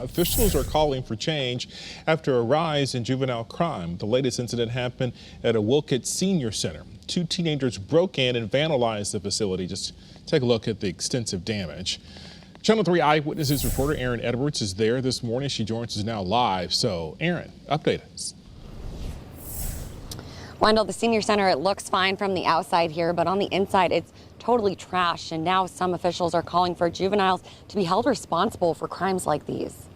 Officials are calling for change after a rise in juvenile crime. The latest incident happened at a Wolcott Senior Center. Two teenagers broke in and vandalized the facility. Just take a look at the extensive damage. Channel 3 Eyewitnesses reporter Erin Edwards is there this morning. She joins us now live. So, Erin, update us. Wendell, the Senior Center, it looks fine from the outside here, but on the inside, it's totally trashed. And now some officials are calling for juveniles to be held responsible for crimes like these.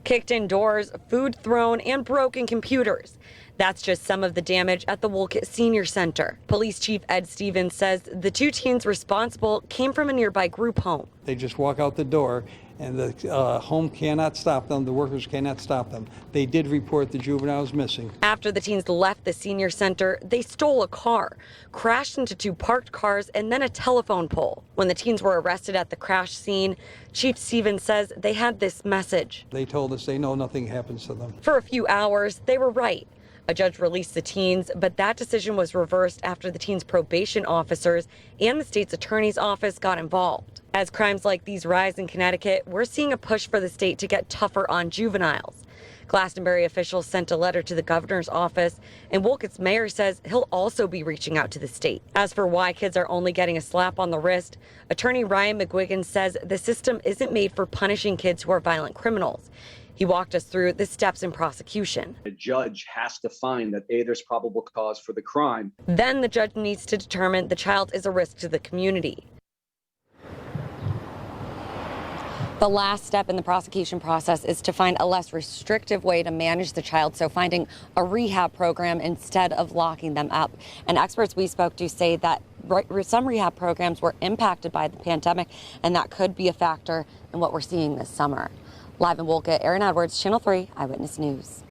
Kicked in doors, food thrown, and broken computers. That's just some of the damage at the Wolcott Senior Center. Police Chief Ed Stevens says the two teens responsible came from a nearby group home. They just walk out the door, and the home cannot stop them. The workers cannot stop them. They did report the juveniles missing. After the teens left the Senior Center, they stole a car, crashed into two parked cars, and then a telephone pole. When the teens were arrested at the crash scene, Chief Stevens says they had this message. They told us they know nothing happens to them. For a few hours, they were right. A judge released the teens, but that decision was reversed after the teens' probation officers and the state's attorney's office got involved. As crimes like these rise in Connecticut, we're seeing a push for the state to get tougher on juveniles. Glastonbury officials sent a letter to the governor's office, and Wolcott's mayor says he'll also be reaching out to the state. As for why kids are only getting a slap on the wrist, attorney Ryan McGuigan says the system isn't made for punishing kids who are violent criminals. He walked us through the steps in prosecution. The judge has to find that there's probable cause for the crime. Then the judge needs to determine the child is a risk to the community. The last step in the prosecution process is to find a less restrictive way to manage the child, so finding a rehab program instead of locking them up. And experts we spoke to say that some rehab programs were impacted by the pandemic, and that could be a factor in what we're seeing this summer. Live in Wolcott, Erin Edwards, Channel 3 Eyewitness News.